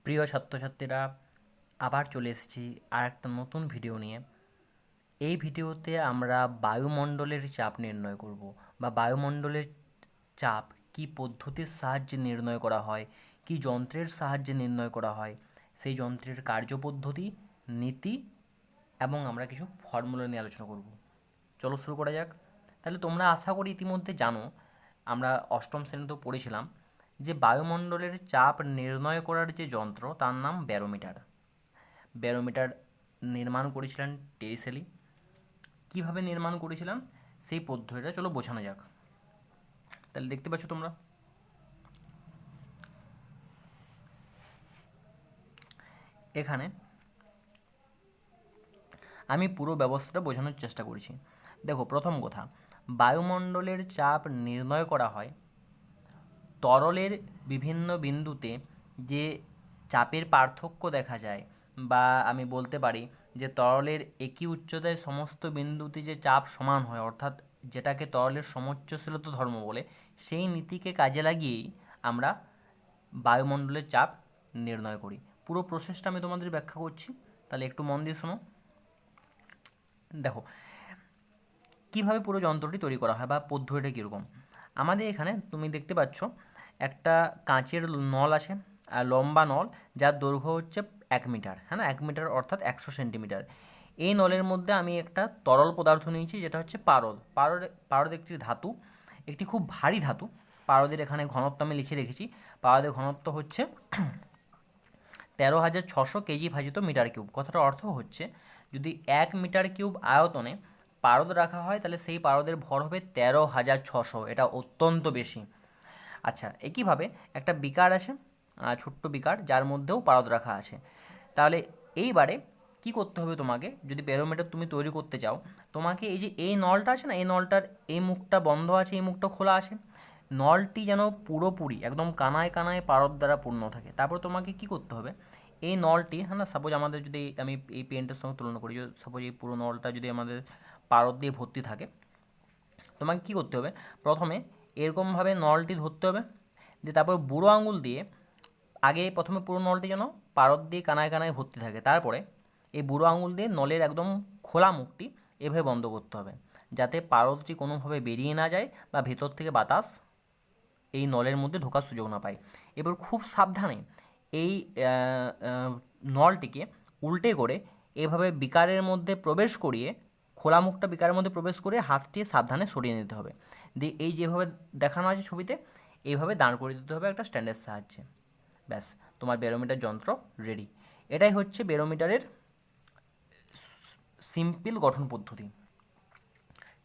প্রিয় ছাত্রছাত্রীরা, আবার চলে এসেছি আর একটা নতুন ভিডিও নিয়ে। এই ভিডিওতে আমরা বায়ুমণ্ডলের চাপ নির্ণয় করব, বা বায়ুমণ্ডলের চাপ কী পদ্ধতির সাহায্যে নির্ণয় করা হয়, কী যন্ত্রের সাহায্যে নির্ণয় করা হয়, সেই যন্ত্রের কার্যপদ্ধতি, নীতি এবং আমরা কিছু ফর্মুলা নিয়ে আলোচনা করব। চলো শুরু করা যাক। তাহলে তোমরা আশা করি ইতিমধ্যে জানো, আমরা অষ্টম শ্রেণীতেও পড়েছিলাম যে বায়ুমণ্ডলের চাপ নির্ণয় করার যে যন্ত্র তার নাম ব্যারোমিটার। ব্যারোমিটার নির্মাণ করেছিলেন টেরিসেলি। কীভাবে নির্মাণ করেছিলেন সেই পদ্ধতিটা চলো বোঝানো যাক। তাহলে দেখতে পাচ্ছ তোমরা এখানে আমি পুরো ব্যবস্থাটা বোঝানোর চেষ্টা করেছি। দেখো, প্রথম কথা, বায়ুমণ্ডলের চাপ নির্ণয় করা হয় তরলের বিভিন্ন বিন্দুতে যে চাপের পার্থক্য দেখা যায়, বা আমি বলতে পারি যে তরলের একই উচ্চতায় সমস্ত বিন্দুতে যে চাপ সমান হয়, অর্থাৎ যেটাকে তরলের সমোচ্চশীলতা ধর্ম বলে, সেই নীতিকে কাজে লাগিয়েই আমরা বায়ুমণ্ডলের চাপ নির্ণয় করি। পুরো প্রসেসটা আমি তোমাদের ব্যাখ্যা করছি, তাহলে একটু মন দিয়ে শোনো। দেখো কীভাবে পুরো যন্ত্রটি তৈরি করা হয় বা পদ্ধতিটা কীরকম। আমাদের এখানে তুমি দেখতে পাচ্ছ একটা কাঁচের নল আছে, আর লম্বা নল, যার দৈর্ঘ্য হচ্ছে 1 মিটার, হ্যাঁ না, 1 মিটার অর্থাৎ 100 সেন্টিমিটার। এই নলের মধ্যে আমি একটা তরল পদার্থ নিয়েছি, যেটা হচ্ছে পারদ। পারদ একটি ধাতু, একটি খুব ভারী ধাতু। পারদের এখানে ঘনত্ব আমি লিখে রেখেছি। পারদের ঘনত্ব হচ্ছে 13,600 কেজি ভাজিত মিটার কিউব। কথাটার অর্থ হচ্ছে, যদি 1 মিটার কিউব আয়তনে পারদ রাখা হয়, তাহলে সেই পারদের ভর হবে 13,600। এটা অত্যন্ত বেশি। আচ্ছা, একইভাবে একটা বিকার আছে, ছোট্ট বিকার, যার মধ্যেও পারদ রাখা আছে। তাহলে এইবারে কি করতে হবে তোমাকে, যদি ব্যারোমিটার তুমি তৈরি করতে চাও, তোমাকে এই যে এই নলটা আছে না, এই নলটার এই মুখটা বন্ধ আছে, এই মুখটা খোলা আছে, নলটি যেন পুরোপুরি একদম কানায় কানায় পারদ দ্বারা পূর্ণ থাকে। তারপর তোমাকে কি করতে হবে, এই নলটি, হ্যাঁ না, সাপোজ আমাদের যদি আমি এই পেনটার সঙ্গে তুলনা করি, সাপোজ এই পুরো নলটা যদি আমাদের পারদ দিয়ে ভর্তি থাকে, তোমাকে কি করতে হবে, প্রথমে এরকমভাবে নলটি ধরতে হবে, দিয়ে তারপর বুড়ো আঙুল দিয়ে প্রথমে পুরো নলটি যেন পারদ দিয়ে কানায় কানায় ভর্তি থাকে, তারপরে এই বুড়ো আঙুল দিয়ে নলের একদম খোলা মুখটি এভাবে বন্ধ করতে হবে, যাতে পারদটি কোনোভাবে বেরিয়ে না যায় বা ভেতর থেকে বাতাস এই নলের মধ্যে ঢোকার সুযোগ না পায়। এবার খুব সাবধানে এই নলটিকে উল্টে করে এভাবে বিকারের মধ্যে প্রবেশ করিয়ে, খোলা মুখটা বিকারের মধ্যে প্রবেশ করে হাতটি সাবধানে সরিয়ে নিতে হবে। দিয়ে এই যেভাবে দেখানো আছে ছবিতে, এইভাবে দাঁড় করে দিতে হবে একটা স্ট্যান্ডের সাহায্যে। ব্যাস, তোমার ব্যারোমিটার যন্ত্র রেডি। এটাই হচ্ছে ব্যারোমিটারের সিম্পল গঠন পদ্ধতি।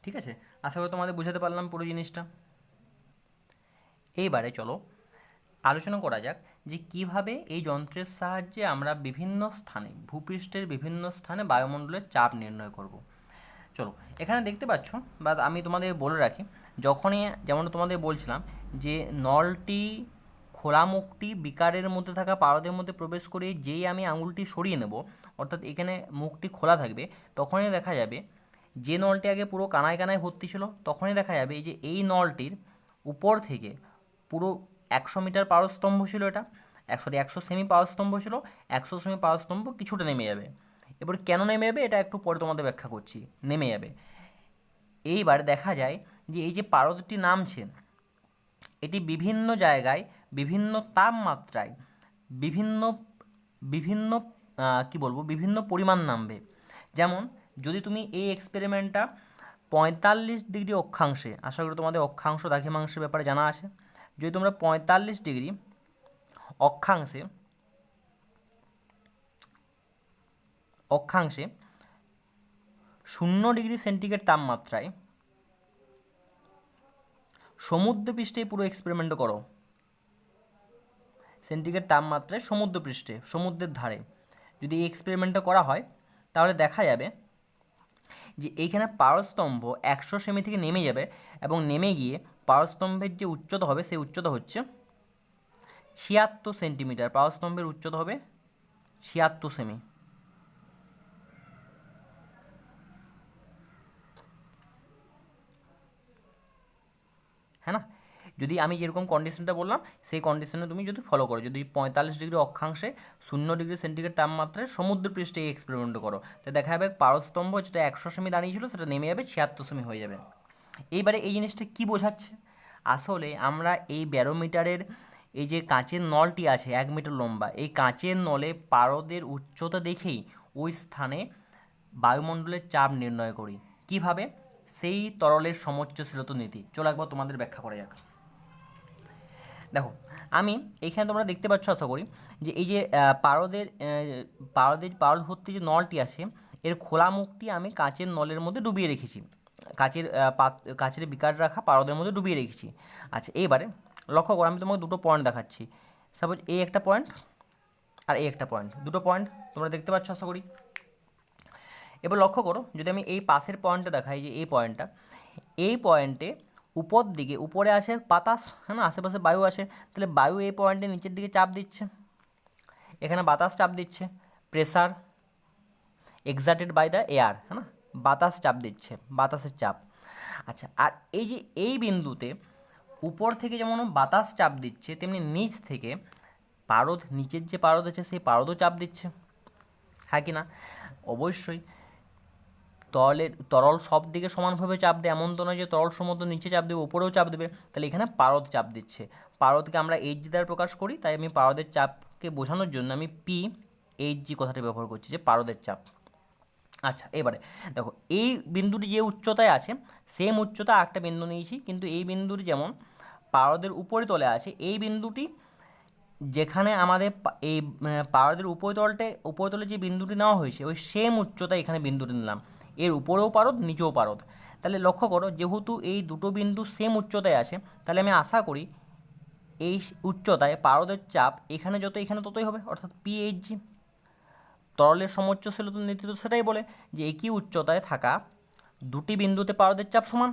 ঠিক আছে, আশা করি তোমাদের বোঝাতে পারলাম পুরো জিনিসটা। এইবারে চলো আলোচনা করা যাক যে কিভাবে এই যন্ত্রের সাহায্যে আমরা বিভিন্ন স্থানে, ভূপৃষ্ঠের বিভিন্ন স্থানে বায়ুমণ্ডলের চাপ নির্ণয় করব। চলো, এখানে দেখতে পাচ্ছ, বা আমি তোমাদের বলে রাখি, যখনই, যেমন তোমাদের বলছিলাম যে নলটি খোলা মুখটি বিকারের মধ্যে থাকা পারদের মধ্যে প্রবেশ করে যেই আমি আঙুলটি সরিয়ে নেব, অর্থাৎ এখানে মুখটি খোলা থাকবে, তখনই দেখা যাবে যে নলটি আগে পুরো কানায় কানায় ভর্তি ছিল, তখনই দেখা যাবে এই যে এই নলটির উপর থেকে পুরো 100 মিটার পারস্তম্ভ ছিল, এটা 100 সেমি পারস্তম্ভ ছিল, 100 সেমি পারস্তম্ভ কিছুটা নেমে যাবে। এবার কেন নেমে যাবে এটা একটু পরে তোমাদের ব্যাখ্যা করছি। নেমে যাবে, এইবার দেখা যায় যে এই যে পারদটি নামছে, এটি বিভিন্ন জায়গায় বিভিন্ন তাপমাত্রায় বিভিন্ন বিভিন্ন কি বলবো, বিভিন্ন পরিমাণ নামবে। যেমন যদি তুমি এই এক্সপেরিমেন্টটা 45 ডিগ্রি অক্ষাংশে, আশা করি তোমাদের অক্ষাংশ দ্রাঘিমাংশের ব্যাপারে জানা আছে, যদি তোমরা 45 ডিগ্রি অক্ষাংশে অক্ষাংশে 0 ডিগ্রি সেন্টিগ্রেড তাপমাত্রায় সমুদ্রপৃষ্ঠে পুরো এক্সপেরিমেন্ট করো, সেন্টিগ্রেড তাপমাত্রায় সমুদ্রপৃষ্ঠে, সমুদ্রের ধারে যদি এই এক্সপেরিমেন্টটা করা হয়, তাহলে দেখা যাবে যে এইখানে পারস্তম্ভ 100 সেমি থেকে নেমে যাবে, এবং নেমে গিয়ে পারস্তম্ভের যে উচ্চতা হবে, সেই উচ্চতা হচ্ছে 76 সেন্টিমিটার। পারস্তম্ভের উচ্চতা হবে 76 সেমি। হ্যাঁ না, যদি আমি যেরকম কন্ডিশনটা বললাম সেই কন্ডিশনে তুমি যদি ফলো করো, যদি 45 ডিগ্রি অক্ষাংশে 0 ডিগ্রি সেন্টিগ্রেড তাপমাত্রায় সমুদ্রপৃষ্ঠে এই এক্সপেরিমেন্ট করো, তো দেখা যাবে পারস্তম্ভ যেটা 100 সেমি দাঁড়িয়েছিল সেটা নেমে যাবে 76 সেমি হয়ে যাবে। এইবারে এই জিনিসটা কি বোঝাচ্ছে? আসলে আমরা এই ব্যারোমিটারের এই যে কাঁচের নলটি আছে 1 মিটার লম্বা, এই কাঁচের নলে পারদের উচ্চতা দেখেই ওই স্থানে বায়ুমণ্ডলের চাপ নির্ণয় করি। কিভাবে? সেই তরলের সমোচ্চশীলতা নীতি। চলো একবার তোমাদের ব্যাখ্যা করা যাক। দেখো, আমি এইখানে তোমরা দেখতে পাচ্ছ আশা করি যে এই যে পারদ ভর্তি যে নলটি আছে এর খোলা মুখটি আমি কাঁচের নলের মধ্যে ডুবিয়ে রেখেছি, কাঁচের বিকার রাখা পারদের মধ্যে ডুবিয়ে রেখেছি। আচ্ছা, এইবারে লক্ষ্য করো, আমি তোমাকে দুটো পয়েন্ট দেখাচ্ছি। সাপোজ এই একটা পয়েন্ট আর এই একটা পয়েন্ট, দুটো পয়েন্ট তোমরা দেখতে পাচ্ছ আশা করি। এবার লক্ষ্য করো, যদি আমি এই পাশের পয়েন্টটা দেখাই, যে এই পয়েন্টটা, এই পয়েন্টে উপর দিকে উপরে আছে বাতাস, হ্যাঁ না, আশেপাশে বায়ু আছে, তাহলে বায়ু এই পয়েন্টে নিচের দিকে চাপ দিচ্ছে, এখানে বাতাস চাপ দিচ্ছে, pressure exerted by the air, হ্যাঁ না, বাতাস চাপ দিচ্ছে, বাতাসের চাপ। আচ্ছা, আর এই যে এই বিন্দুতে উপর থেকে যেমন বাতাস চাপ দিচ্ছে, তেমনি নিচ থেকে পারদ, নিচের যে পারদ আছে সেই পারদও চাপ দিচ্ছে, হ্যাঁ কি না? অবশ্যই। তরল সব দিকে সমানভাবে চাপ দেয় এমন তো নয় যে তরল সমুদ্র নিচে চাপ দেবে উপরেও চাপ দেবে, তাহলে এখানে পারদ চাপ দিচ্ছে। পারদকে আমরা এইচ দ্বারা প্রকাশ করি, তাই আমি পারদের চাপকে বোঝানোর জন্য আমি পি এইচ জি কথাটি ব্যবহার করছি, যে পারদের চাপ। আচ্ছা, এবারে দেখো, এই বিন্দুটি যে উচ্চতায় আছে সেম উচ্চতা একটা বিন্দু নিয়েছি, কিন্তু এই বিন্দুটি যেমন পারদের উপরে তলে আছে, এই বিন্দুটি যেখানে আমাদের এই পারদের উপরিতলে যে বিন্দুটি নেওয়া হয়েছে ওই সেম উচ্চতা এখানে বিন্দুটি নিলাম, এর উপরেও পারদ নিচেও পারদ। তাহলে লক্ষ্য করো, যেহেতু এই দুটো বিন্দু সেম উচ্চতায় আছে, তাহলে আমি আশা করি এই উচ্চতায় পারদের চাপ এখানে যত এখানে ততই হবে, অর্থাৎ পিএইচজি। তরলের সমোচ্চশীলতা নীতি তো সেটাই বলে যে একই উচ্চতায় থাকা দুটি বিন্দুতে পারদের চাপ সমান।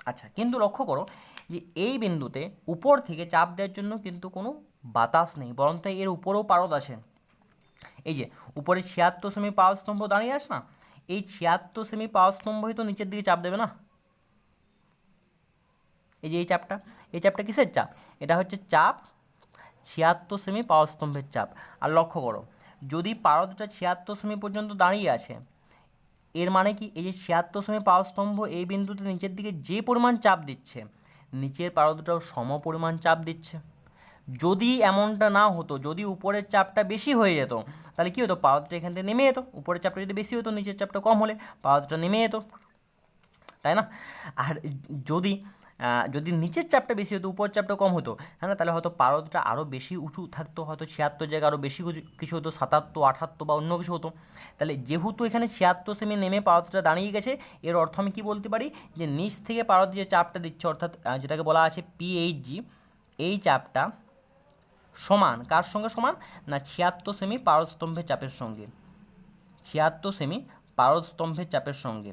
আচ্ছা, কিন্তু লক্ষ্য করো যে এই বিন্দুতে উপর থেকে চাপ দেওয়ার জন্য কিন্তু কোনো বাতাস নেই, বরং এর উপরেও পারদ আছে। এই যে উপরে 76 সেমি পাওয়ার স্তম্ভ দাঁড়িয়ে আছে না, এই 76 সেমি পাওয়ার স্তম্ভই তো নিচের দিকে চাপ দেবে না। এই যে এই চাপটা কিসের চাপ? এটা হচ্ছে চাপ 76 সেমি পাওয়ার স্তম্ভের চাপ। আর লক্ষ্য করো, যদি পারদটা 76 সেমি পর্যন্ত দাঁড়িয়ে আছে, এর মানে কি, এই যে 76 সেমি পাওয়ার স্তম্ভ এই বিন্দুতে নিচের দিকে যে পরিমাণ চাপ দিচ্ছে, নিচের পারদটাও সম পরিমাণ চাপ দিচ্ছে। যদি এমনটা না হতো, যদি উপরের চাপটা বেশি হয়ে যেত, তাহলে কী হতো, পারদটা এখান থেকে নেমে যেত। উপরের চাপটা যদি বেশি হতো, নিচের চাপটা কম হলে পারদটা নেমে যেত, তাই না? আর যদি যদি নিচের চাপটা বেশি হতো, উপরের চাপটা কম হতো, হ্যাঁ না, তাহলে হয়তো পারদটা আরও বেশি উঁচু থাকতো, হয়তো 76 জায়গায় আরও বেশি কিছু হতো, 77, 78 বা অন্য কিছু হতো। তাহলে যেহেতু এখানে 76 সেমি নেমে পারদটা দাঁড়িয়ে গেছে, এর অর্থ আমি কী বলতে পারি, যে নিচ থেকে পারদ যে চাপটা দিচ্ছে, অর্থাৎ যেটাকে বলা আছে পিএইচজি, এই চাপটা সমান কার সঙ্গে সমান না 76 সেমি পারদস্তম্ভের চাপের সঙ্গে, 76 সেমি পারদস্তম্ভের চাপের সঙ্গে,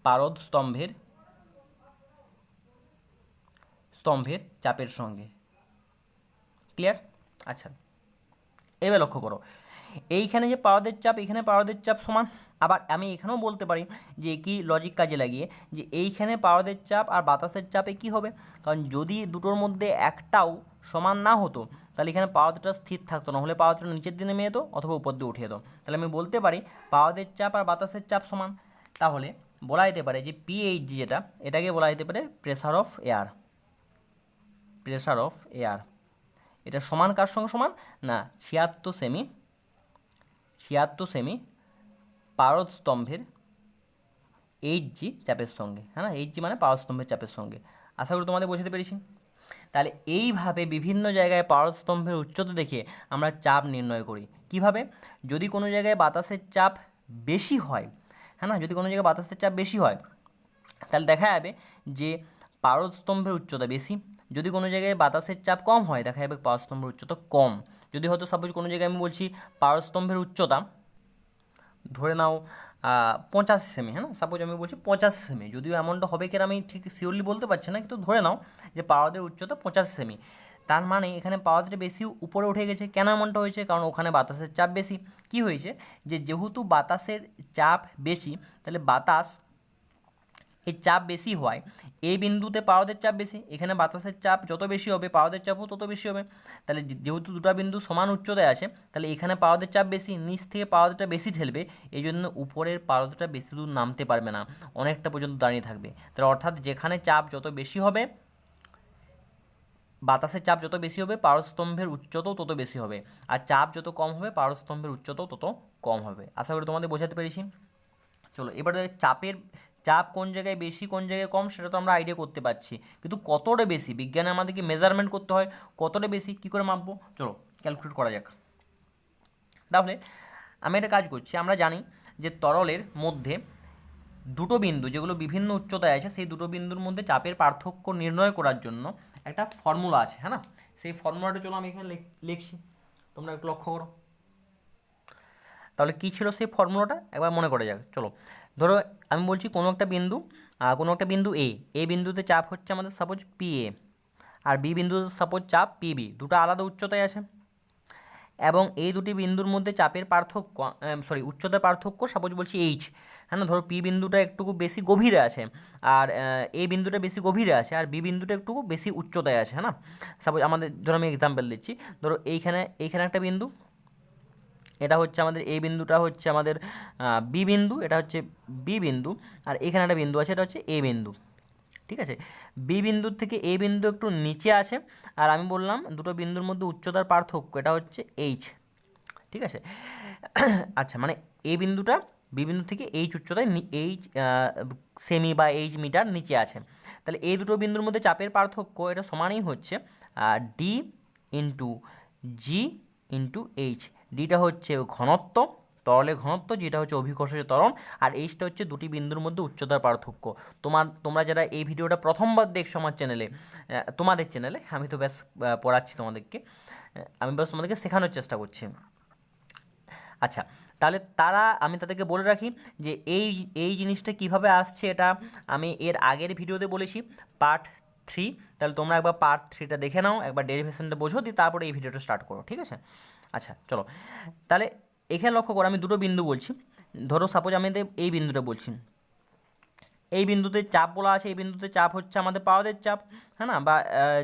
পারদস্তম্ভের চাপের সঙ্গে। ক্লিয়ার? আচ্ছা, এবার লক্ষ্য করো, এইখানে যে পারদের চাপ, এখানে পারদের চাপ সমান। আবার আমি এখানেও বলতে পারি যে কি লজিক কাজে লাগিয়ে, যে এইখানে পারদের চাপ আর বাতাসের চাপে কি হবে, কারণ যদি দুটোর মধ্যে একটাও সমান না হতো, তাহলে এখানে পারদটা স্থির থাকতো না, হলে পারদটা নিচের দিকে নেমে যেত অথবা উপর দিয়ে উঠে যেত। তাহলে আমি বলতে পারি পারদের চাপ আর বাতাসের চাপ সমান। তাহলে বলা যেতে পারে যে পিএইচজি যেটা, এটাকে বলা যেতে পারে pressure of air. Pressure of air এটা সমান কার সঙ্গে সমান না 76 সেমি পারদস্তম্ভের এইচজি চাপের সঙ্গে, হ্যাঁ না, এইচজি মানে পারদস্তম্ভের চাপের সঙ্গে। আশা করি তোমাদের বোঝাতে পেরেছি। তাহলে এইভাবে বিভিন্ন জায়গায় পারদস্তম্ভের উচ্চতা দেখে আমরা চাপ নির্ণয় করি। কিভাবে? যদি কোনো জায়গায় বাতাসের চাপ বেশি হয়, হ্যাঁ না, যদি কোনো জায়গায় বাতাসের চাপ বেশি হয়, তাহলে দেখা যাবে যে পারদস্তম্ভের উচ্চতা বেশি। যদি কোনো জায়গায় বাতাসের চাপ কম হয়, দেখা যাবে পারদস্তম্ভের উচ্চতা কম। যদি হয়তো সাপোজ কোনো জায়গায় আমি বলছি পারদস্তম্ভের উচ্চতা ধরে নাও 85 সেমি, হ্যাঁ না, সাপোজ আমি বলছি 85 সেমি, যদিও এমনটা হবে কিনা আমি ঠিক শিওরলি বলতে পারছি না, কিন্তু ধরে নাও যে পারদের উচ্চতা 85 সেমি, তার মানে এখানে পারদটা বেশি উপরে উঠে গেছে। কেন এমনটা হয়েছে? কারণ ওখানে বাতাসের চাপ বেশি। কি হয়েছে, যে যেহেতু বাতাসের চাপ বেশি, তাহলে বাতাস এই চাপ বেশি হয়, এই বিন্দুতে পারদের চাপ বেশি, এখানে বাতাসের চাপ যত বেশি হবে পারদের চাপও তত বেশি হবে। তাহলে যেহেতু দুটো বিন্দু সমান উচ্চতায় আছে, তাহলে এখানে পারদের চাপ বেশি, নিচ থেকে পারদটা বেশি ঠেলবে, এই জন্য উপরের পারদটা বেশি দূর নামতে পারবে না, অনেকটা পর্যন্ত দাঁড়িয়ে থাকবে। তাহলে অর্থাৎ যেখানে চাপ যত বেশি হবে, বাতাসের চাপ যত বেশি হবে পারস্তম্ভের উচ্চতাও তত বেশি হবে, আর চাপ যত কম হবে পারস্তম্ভের উচ্চতাও তত কম হবে। আশা করি তোমাদের বোঝাতে পেরেছি। চলো এবারে চাপ কোন জায়গায় বেশি কোন জায়গায় কম সেটা তো আমরা আইডিয়া করতে পারছি, কিন্তু কতটা বেশি বিজ্ঞানে আমাদেরকে মেজারমেন্ট করতে হয়, কতটা বেশি কী করে মাপবো, চলো ক্যালকুলেট করা যাক। তাহলে আমি একটা কাজ করছি, আমরা জানি যে তরলের মধ্যে দুটো বিন্দু যেগুলো বিভিন্ন উচ্চতায় আছে, সেই দুটো বিন্দুর মধ্যে চাপের পার্থক্য নির্ণয় করার জন্য একটা ফর্মুলা আছে, হ্যাঁ না? সেই ফর্মুলাটা চলো আমি এখানে লিখছি, তোমরা একটু লক্ষ্য করো। তাহলে কী ছিল সেই ফর্মুলাটা একবার মনে করা যাক। চলো ধরো আমি বলছি কোনো একটা বিন্দু এ বিন্দুতে চাপ হচ্ছে আমাদের সাপোজ পি এ, আর বি বিন্দুতে সাপোজ চাপ পি বি, দুটো আলাদা উচ্চতায় আছে, এবং এই দুটি বিন্দুর মধ্যে চাপের পার্থক্য উচ্চতার পার্থক্য সাপোজ বলছি এইচ, হ্যাঁ না? ধরো পি বিন্দুটা একটু বেশি গভীরে আছে, আর এই বিন্দুটা বেশি গভীরে আছে, আর বি বিন্দুটা একটু বেশি উচ্চতায় আছে, হ্যাঁ না? সাপোজ আমাদের ধরো আমি এক্সাম্পল দিচ্ছি, ধরো এইখানে একটা বিন্দু, এটা হচ্ছে আমাদের এই বিন্দুটা হচ্ছে আমাদের বি বিন্দু, এটা হচ্ছে বি বিন্দু, আর এখানে একটা বিন্দু আছে এটা হচ্ছে এ বিন্দু, ঠিক আছে? বি বিন্দুর থেকে এ বিন্দু একটু নিচে আছে, আর আমি বললাম দুটো বিন্দুর মধ্যে উচ্চতার পার্থক্য এটা হচ্ছে এইচ, ঠিক আছে? আচ্ছা, মানে এ বিন্দুটা বি বিন্দু থেকে এইচ উচ্চতায় এইচ সেমি বা এইচ মিটার নিচে আছে, তাহলে এই দুটো বিন্দুর মধ্যে চাপের পার্থক্য এটা সমানই হচ্ছে ডি ইন্টু জি ইন্টু এইচ। ডিটা হচ্ছে ঘনত্ব, তরলের ঘনত্ব, যেটা হচ্ছে অভিকর্ষজ ত্বরণ, আর এইচটা হচ্ছে দুটি বিন্দুর মধ্যে উচ্চতার পার্থক্য। তোমরা যারা এই ভিডিওটা প্রথমবার দেখছো আমার চ্যানেলে, তোমাদের চ্যানেলে, আমি তো ব্যাস পড়াচ্ছি তোমাদেরকে, আমি ব্যাস তোমাদেরকে শেখানোর চেষ্টা করছি। আচ্ছা, তাহলে আমি তাদেরকে বলে রাখি যে এই জিনিসটা কিভাবে আসছে, এটা আমি এর আগের ভিডিওতে বলেছি, পার্ট 3। তাহলে তোমরা একবার পার্ট 3টা দেখে নাও, একবার ডেরিভেশনটা বোঝো, দিয়ে তারপরে এই ভিডিওটা স্টার্ট করো, ঠিক আছে? আচ্ছা চলো, তাহলে এখানে লক্ষ্য করো, আমি দুটো বিন্দু বলছি, ধরো সাপোজ আমি এই বিন্দুটা বলছি, এই বিন্দুতে চাপ বলা আছে, এই বিন্দুতে চাপ হচ্ছে আমাদের পারদের চাপ, হ্যাঁ না? বা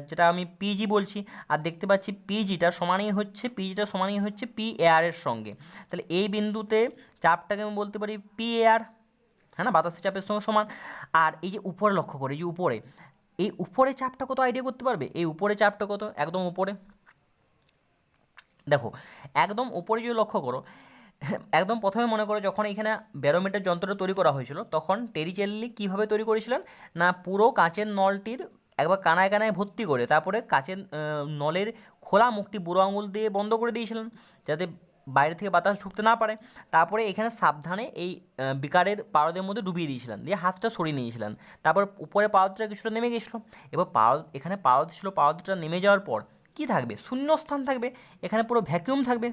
যেটা আমি পিজি বলছি, আর দেখতে পাচ্ছি পিজিটা সমানই হচ্ছে পি এয়ারের সঙ্গে, তাহলে এই বিন্দুতে চাপটাকে আমি বলতে পারি পি এয়ার, হ্যাঁ না? বাতাসের চাপের সঙ্গে সমান। আর এই যে উপরে লক্ষ্য করে, এই উপরে চাপটা কত আইডিয়া করতে পারবে? এই উপরে চাপটা কত? একদম উপরে দেখো, একদম উপরে যদি লক্ষ্য করো, একদম প্রথমে মনে করো যখন এখানে ব্যারোমিটার যন্ত্রটা তৈরি করা হয়েছিল, তখন টেরিচেল্লি কীভাবে তৈরি করেছিলেন না, পুরো কাঁচের নলটির একবার কানায় কানায় ভর্তি করে তারপরে কাঁচের নলের খোলা মুখটি বুড়ো আঙুল দিয়ে বন্ধ করে দিয়েছিলেন, যাতে বাইরে থেকে বাতাস ঢুকতে না পারে। তারপরে এখানে সাবধানে এই বিকারের পারদের মধ্যে ডুবিয়ে দিয়েছিলেন, দিয়ে হাতটা সরিয়ে নিয়েছিলেন। তারপর উপরে পারদটা কিছুটা নেমে গেছিলো, এবার এখানে পারদ ছিল, পারদটা নেমে যাওয়ার পর কী থাকবে? শূন্য স্থান থাকবে, এখানে পুরো ভ্যাকিউম থাকবে,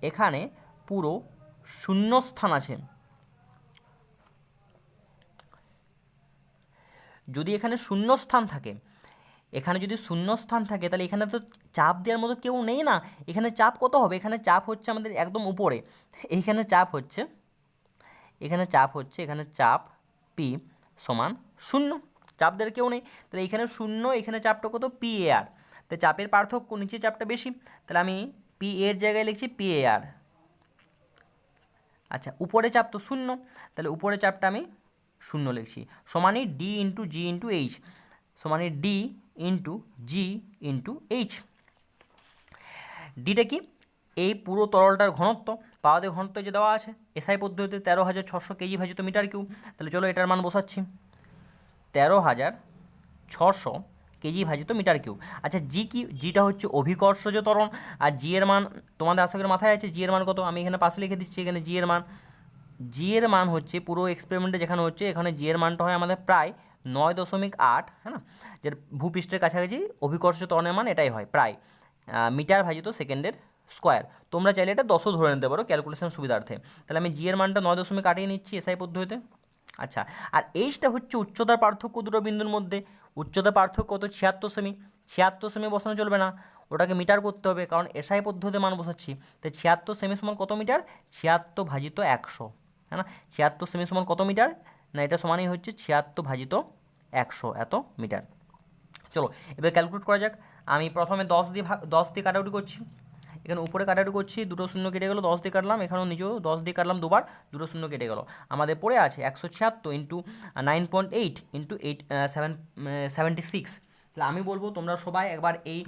এখানে পুরো শূন্য স্থান আছে। যদি এখানে শূন্য স্থান থাকে, তাহলে এখানে তো চাপ দেওয়ার মতো কেউ নেই না। এখানে চাপ কত হবে? এখানে চাপ হচ্ছে আমাদের একদম উপরে, এখানে চাপ হচ্ছে এখানে চাপ পি সমান শূন্য, চাপ দেওয়ার কেউ নেই, তাহলে এখানে শূন্য, এখানে চাপটা কত? পি এ আর। তাই চাপের পার্থক্য, নিচে চাপটা বেশি, তাহলে আমি পি এর জায়গায় লিখছি পি এ আর। আচ্ছা, উপরে চাপ তো শূন্য, তাহলে উপরে চাপটা আমি শূন্য লিখছি, সমানই ডি ইন্টু জি ইন্টু এইচ, সমানই ডি ইন্টু জি ইন্টু এইচ। ডিটা কি? এই পুরো তরলটার ঘনত্ব, পাওয়াদের ঘনত্ব যে দেওয়া আছে এসআই পদ্ধতিতে 13,600 কেজি ভাজিত মিটার কিউব। তাহলে চলো এটার মান বসাচ্ছি, 13,600 কেজি ভাজিত মিটার কিউব। আচ্ছা, জিটা হচ্ছে অভিকর্ষজ ত্বরণ, আর জি এর মান তোমাদের আশা করি মাথায় আছে। জি এর মান কত? আমি এখানে পাশে লিখে দিচ্ছি, এখানে জি এর মান হচ্ছে পুরো এক্সপেরিমেন্টে যেখানে হচ্ছে, এখানে জি এর মানটা হয় আমাদের প্রায় 9.8, হ্যাঁ না? যে ভূপৃষ্ঠের কাছাকাছি অভিকর্ষজ ত্বরণের মান এটাই হয় প্রায় মিটার ভাজিত সেকেন্ডের স্কোয়ার। তোমরা চাইলে এটা 10ও ধরে নিতে পারো ক্যালকুলেশন সুবিধার্থে। তাহলে আমি জি এর মানটা 9.8 নিচ্ছি এসআই পদ্ধতিতে। আচ্ছা, আর এইচটা হচ্ছে উচ্চতার পার্থক্য দুটো বিন্দুর মধ্যে। উচ্চতার পার্থক্য কত? 76 সেমি। 76 সেমি বসানো চলবে না, ওটাকে মিটার করতে হবে, কারণ এসআই পদ্ধতিতে মান বসাচ্ছি। তাই 76 সেমি সমান কত মিটার? 76 ভাজিত 100, হ্যাঁ না? 76 সেমি সমান কত মিটার? না এটা সমানই হচ্ছে 76 ভাজিত 100 এত মিটার। চলো এবার ক্যালকুলেট করা যাক। আমি প্রথমে 10 দিয়ে কাটাকুটি করছি, এখানে উপরে কাটাকুটি করছি, দুটো শূন্য কেটে গেলো, 10 দিয়ে কাটলাম, এখানেও নিজেও 10 দিয়ে কাটলাম দুবার, দুটো শূন্য কেটে গেলো। আমাদের পড়ে আছে 176 ইন্টু 9.8 ইন্টু 76। তাহলে আমি বলবো তোমরা সবাই একবার এই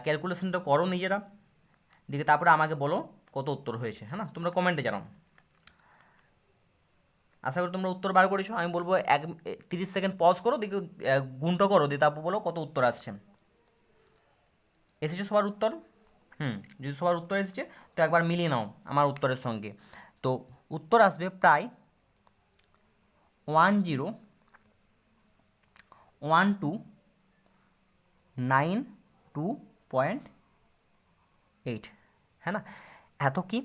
ক্যালকুলেশনটা করো নিজেরা, দিকে তারপরে আমাকে বলো কত উত্তর হয়েছে, হ্যাঁ না, তোমরা কমেন্টে জানাও। আশা করি তোমরা উত্তর বার করেছো। আমি বলবো 30 সেকেন্ড পজ করো, দিকে গুণটা করো, দিয়ে তারপর বলো কত উত্তর আসছে। এসেছে সবার উত্তর? যদি সবার উত্তর এসেছে তো একবার মিলিয়ে নাও আমার উত্তরের সঙ্গে। তো উত্তর আসবে প্রায় 101292.8, হ্যাঁ না। এত কি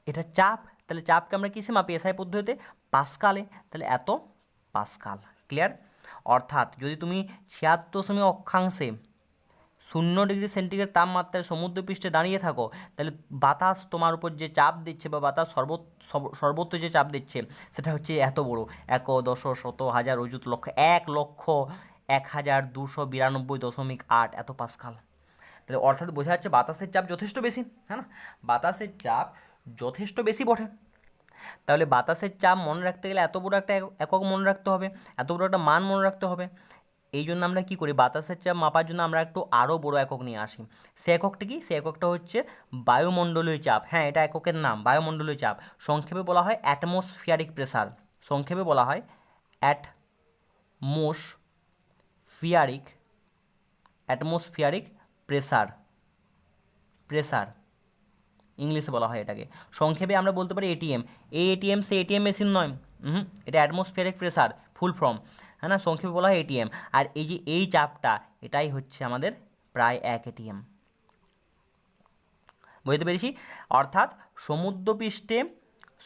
এটা চাপ, তাহলে চাপকে আমরা কিসে মাপি? এসআই পদ্ধতিতে পাস্কালে, তাহলে এত পাস্কাল। ক্লিয়ার? অর্থাৎ যদি তুমি 76 অক্ষাংশে 0 ডিগ্রি সেন্টিগ্রেড তাপমাত্রায় সমুদ্রপৃষ্ঠে দাঁড়িয়ে থাকো, তাহলে বাতাস তোমার উপর যে চাপ দিচ্ছে বা বাতাস সর্বত্র যে চাপ দিচ্ছে সেটা হচ্ছে এত বড়, 1 10 শত হাজার অযুত লক্ষ 1,1292.8 এত পাস্কাল। তাহলে অর্থাৎ বোঝা যাচ্ছে বাতাসের চাপ যথেষ্ট বেশি, হ্যাঁ না, বাতাসের চাপ যথেষ্ট বেশি বটে। তাহলে বাতাসের চাপ মনে রাখতে গেলে এত বড় একটা একক মনে রাখতে হবে, এত বড় একটা মান মনে রাখতে হবে। এই জন্য আমরা কী করি, বাতাসের চাপ মাপার জন্য আমরা একটু আরও বড় একক নিয়ে আসি। সে এককটা কি? সে এককটা হচ্ছে বায়ুমণ্ডলীয় চাপ। হ্যাঁ, এটা এককের নাম বায়ুমণ্ডলীয় চাপ, সংক্ষেপে বলা হয় অ্যাটমসফিয়ারিক প্রেসার। সংক্ষেপে বলা হয় অ্যাটমসফিয়ারিক প্রেসার ইংলিশে বলা হয় এটাকে। সংক্ষেপে আমরা বলতে পারি এটিএম। এই এটিএম সে এটিএম মেশিন নয়, এটা অ্যাটমসফিয়ারিক প্রেসার ফুল ফর্ম, হ্যাঁ না, সংক্ষেপে বলা হয় এটিএম। আর এই যে এই চাপটা, এটাই হচ্ছে আমাদের প্রায় 1 এটিএম। বুঝতে পেরেছি? অর্থাৎ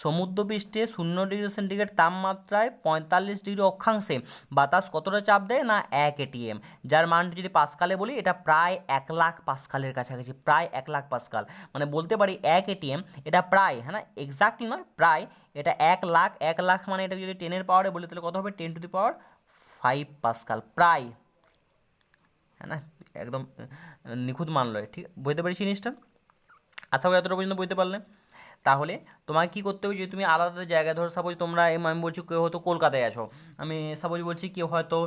সমুদ্রপৃষ্ঠে 0 ডিগ্রি সেন্টিগ্রেড তাপমাত্রায় 45 ডিগ্রি অক্ষাংশে বাতাস কতটা চাপ দেয় না 1 এটিএম, যার মানটি যদি পাস্কালে বলি এটা প্রায় 1,00,000 পাস্কালের কাছাকাছি, প্রায় 1,00,000 পাস্কাল। মানে বলতে পারি 1 এটিএম এটা প্রায়, হ্যাঁ না, এক্স্যাক্টলি নয়, প্রায় এটা 1,00,000 মানে এটা যদি 10 এর পাওয়ারে বলি তাহলে কত হবে 10⁵ পাস্কাল, প্রায়, হ্যাঁ না, একদম নিখুঁত মান লয়। ঠিক বুঝতে পারছি জিনিসটা? আশা করি এতটা পর্যন্ত বুঝতে পারলে। তাহলে তোমাকে কী করতে হবে, যদি তুমি আলাদা জায়গায়, ধরো সাপোজ তোমরা আমি বলছি কেউ হয়তো কলকাতায় আছো, আমি সাপোজ বলছি কেউ হয়তো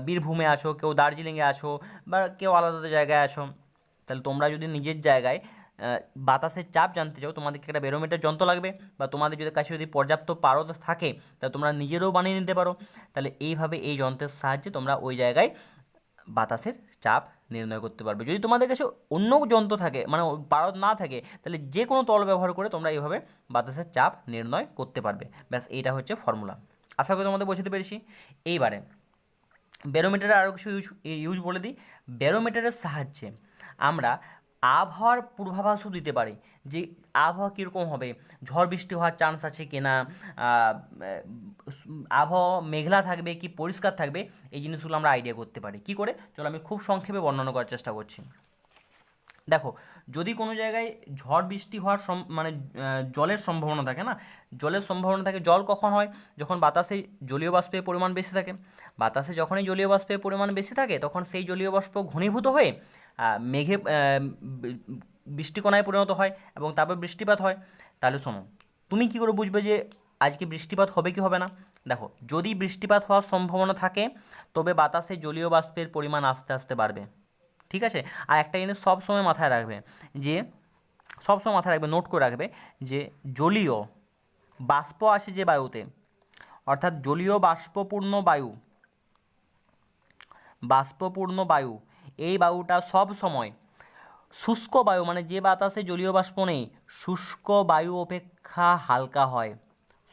বীরভূমে আছো, কেউ দার্জিলিংয়ে আছো, বা কেউ আলাদা জায়গায় আছো, তাহলে তোমরা যদি নিজের জায়গায় বাতাসের চাপ জানতে চাও, তোমাদেরকে একটা ব্যারোমিটার যন্ত্র লাগবে, বা তোমাদের যদি কাছে যদি পর্যাপ্ত পারদ থাকে তাহলে তোমরা নিজেরাও বানিয়ে নিতে পারো। তাহলে এইভাবে এই যন্ত্রের সাহায্যে তোমরা ওই জায়গায় বাতাসের চাপ নির্ণয় করতে পারবে। যদি তোমাদের কাছে অন্য যন্ত্র থাকে, মানে পারদ না থাকে, তাহলে যে কোনো তল ব্যবহার করে তোমরা এইভাবে বাতাসের চাপ নির্ণয় করতে পারবে। ব্যাস, এইটা হচ্ছে ফর্মুলা। আশা করি তোমাদের বোঝাতে পেরেছি। এইবারে ব্যারোমিটারের আরও কিছু ইউজ বলে দিই। ব্যারোমিটারের সাহায্যে আমরা আবহাওয়ার পূর্বাভাসও দিতে পারি, যে আবহাওয়া কীরকম হবে, ঝড় বৃষ্টি হওয়ার চান্স আছে কি না, আবহাওয়া মেঘলা থাকবে কি পরিষ্কার থাকবে, এই জিনিসগুলো আমরা আইডিয়া করতে পারি। কি করে? চলো আমি খুব সংক্ষেপে বর্ণনা করার চেষ্টা করছি। দেখো, যদি কোনো জায়গায় ঝড় বৃষ্টি হওয়ার মানে জলের সম্ভাবনা থাকে না, জলের সম্ভাবনা থাকে, জল কখন হয়? যখন বাতাসে জলীয় বাষ্পের পরিমাণ বেশি থাকে। বাতাসে যখনই জলীয় বাষ্পের পরিমাণ বেশি থাকে তখন সেই জলীয় বাষ্প ঘনীভূত হয়ে মেঘে বৃষ্টিকণায় পরিণত হয় এবং তারপর বৃষ্টিপাত হয়। তাহলে শোনো, তুমি কী করে বুঝবে যে আজকে বৃষ্টিপাত হবে কি হবে না? দেখো, যদি বৃষ্টিপাত হওয়ার সম্ভাবনা থাকে তবে বাতাসে জলীয় বাষ্পের পরিমাণ আস্তে আস্তে বাড়বে। ঠিক আছে? আর একটা জিনিস সবসময় মাথায় রাখবে, যে সবসময় মাথায় রাখবে, নোট করে রাখবে, যে জলীয় বাষ্প আসে যে বায়ুতে, অর্থাৎ জলীয় বাষ্পপূর্ণ বায়ু, এই বায়ুটা সব সময় শুষ্ক বায়ু, মানে যে বাতাসে জলীয় বাষ্প নেই, শুষ্ক বায়ু অপেক্ষা হালকা হয়।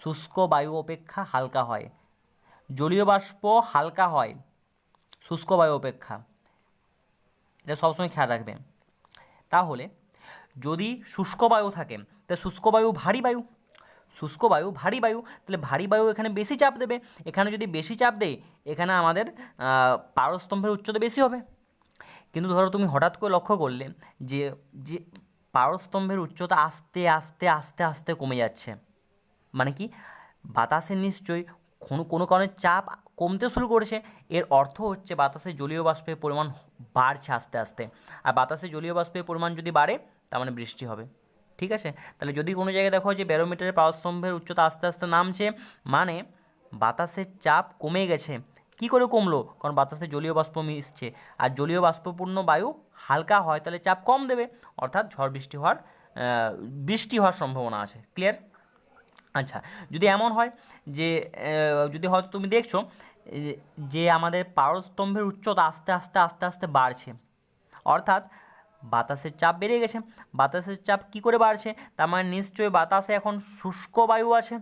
শুষ্ক বায়ু অপেক্ষা হালকা হয়। জলীয় বাষ্প হালকা হয় শুষ্ক বায়ু অপেক্ষা, এটা সবসময় খেয়াল রাখবে। তাহলে যদি শুষ্ক বায়ু থাকে তাহলে শুষ্ক বায়ু ভারী বায়ু, তাহলে ভারী বায়ু এখানে বেশি চাপ দেবে। এখানে যদি বেশি চাপ দেয়, এখানে আমাদের পারস্তম্ভের উচ্চতা বেশি হবে। কিন্তু ধরো তুমি হঠাৎ করে লক্ষ্য করলে যে যে পারস্তম্ভের উচ্চতা আস্তে আস্তে আস্তে আস্তে কমে যাচ্ছে, মানে কি, বাতাসে নিশ্চয়ই কোনো কোনো কারণে চাপ কমতে শুরু করেছে, এর অর্থ হচ্ছে বাতাসে জলীয় বাষ্পের পরিমাণ বাড়ছে আস্তে আস্তে। আর বাতাসে জলীয় বাষ্পের পরিমাণ যদি বাড়ে তার মানে বৃষ্টি হবে। ঠিক আছে, তাহলে যদি কোনো জায়গায় দেখো যে ব্যারোমিটারের পারস্তম্ভের উচ্চতা আস্তে আস্তে নামছে, মানে বাতাসের চাপ কমে গেছে। কি করে কমলো? কারণ বাতাসে জলীয় বাষ্প মিশছে, আর জলীয় বাষ্পপূর্ণ বায়ু হালকা হয় তাহলে চাপ কম দেবে, অর্থাৎ ঝড় বৃষ্টি হওয়ার সম্ভাবনা আছে। ক্লিয়ার? আচ্ছা, যদি এমন হয় যে যদি হয়তো তুমি দেখছো যে আমাদের পারস্তম্ভের উচ্চতা আস্তে আস্তে আস্তে আস্তে বাড়ছে, অর্থাৎ বাতাসের চাপ বেড়ে গেছে। বাতাসের চাপ কি করে বাড়ছে? তার মানে নিশ্চয়ই বাতাসে এখন শুষ্ক বায়ু আছে,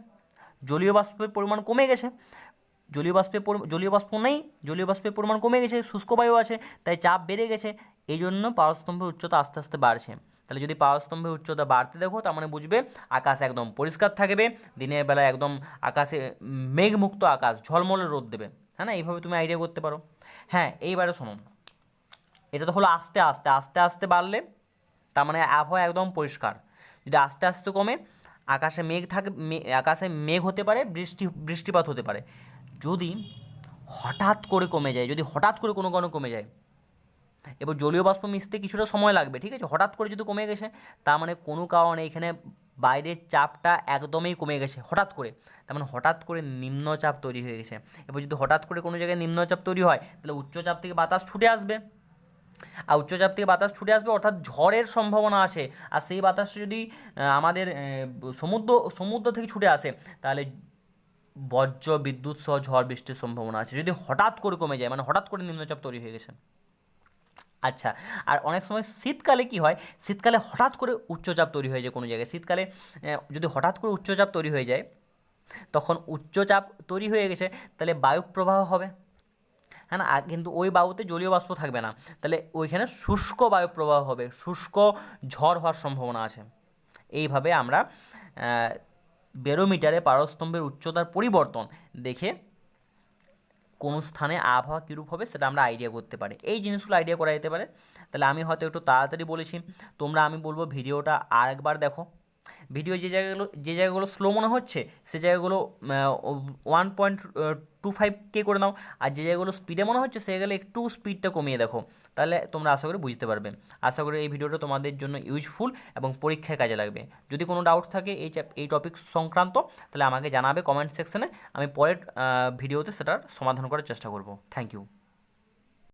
জলীয় বাষ্পের পরিমাণ কমে গেছে। জলীয় বাষ্প নেই, জলীয় বাষ্পের পরিমাণ কমে গেছে, শুষ্ক বায়ু আছে, তাই চাপ বেড়ে গেছে। এই জন্য পারস্তম্ভের উচ্চতা আস্তে আস্তে বাড়ছে। তাহলে যদি পারস্তম্ভের উচ্চতা বাড়তে দেখো তার মানে বুঝবে আকাশ একদম পরিষ্কার থাকবে, দিনের বেলা একদম আকাশে মেঘমুক্ত আকাশ, ঝলমলে রোদ দেবে। হ্যাঁ না, এইভাবে তুমি আইডিয়া করতে পারো। হ্যাঁ, এইবারে শোনো, এটা তো হলো আস্তে আস্তে আস্তে আস্তে বাড়লে, তার মানে আবহাওয়া একদম পরিষ্কার। যদি আস্তে আস্তে কমে, আকাশে মেঘ হতে পারে, বৃষ্টিপাত হতে পারে। যদি হঠাৎ করে কমে যায়, যদি হঠাৎ করে কোনো কারণে কমে যায়, এবার জলীয় বাষ্প মিশতে কিছুটা সময় লাগবে, ঠিক আছে, হঠাৎ করে যদি কমে গেছে তার মানে কোনো কারণে এখানে বাইরের চাপটা একদমই কমে গেছে হঠাৎ করে, তার মানে হঠাৎ করে নিম্নচাপ তৈরি হয়ে গেছে। এবার যদি হঠাৎ করে কোনো জায়গায় নিম্নচাপ তৈরি হয় তাহলে উচ্চচাপ থেকে বাতাস ছুটে আসবে, আর উচ্চচাপ থেকে বাতাস ছুটে আসবে অর্থাৎ ঝড়ের সম্ভাবনা আছে। আর সেই বাতাস যদি আমাদের সমুদ্র থেকে ছুটে আসে তাহলে বজ্র বিদ্যুৎ সহ ঝড় বৃষ্টির সম্ভাবনা আছে, যদি হঠাৎ করে কমে যায়, মানে হঠাৎ করে নিম্নচাপ তৈরি হয়ে গেছে। আচ্ছা, আর অনেক সময় শীতকালে কি হয়, শীতকালে হঠাৎ করে উচ্চচাপ তৈরি হয়ে যায় কোনো জায়গায়। শীতকালে যদি হঠাৎ করে উচ্চচাপ তৈরি হয়ে যায়, তখন উচ্চচাপ তৈরি হয়ে গেছে তাহলে বায়ুপ্রবাহ হবে, হ্যাঁ না, কিন্তু ওই বায়ুতে জলীয় বাষ্প থাকবে না, তাহলে ওইখানে শুষ্ক বায়ুপ্রবাহ হবে, শুষ্ক ঝড় হওয়ার সম্ভাবনা আছে। এইভাবে আমরা ব্যারোমিটারে পারস্তম্ভের উচ্চতার পরিবর্তন দেখে কোন স্থানে আবহাওয়া কীরূপ হবে সেটা আমরা আইডিয়া করতে পারি। এই জিনিসগুলো আইডিয়া করা যেতে পারে। তাহলে আমি হয়তো একটু তাড়াতাড়ি বলেছি, আমি বলবো ভিডিওটা আর একবার দেখো। ভিডিও যে জায়গাগুলো স্লো মনে হচ্ছে সে জায়গাগুলো 1.25K করে নাও, আর যে জায়গাগুলো স্পিডে মনে হচ্ছে সেগুলো একটু স্পিডটা কমিয়ে দেখো, তাহলে তোমরা আশা করি বুঝতে পারবে। আশা করি এই ভিডিওটা তোমাদের জন্য ইউজফুল এবং পরীক্ষায় কাজে লাগবে। যদি কোনো ডাউট থাকে এই টপিক সংক্রান্ত তাহলে আমাকে জানাবে কমেন্ট সেকশনে, আমি পরের ভিডিওতে সেটার সমাধান করার চেষ্টা করব। Thank you.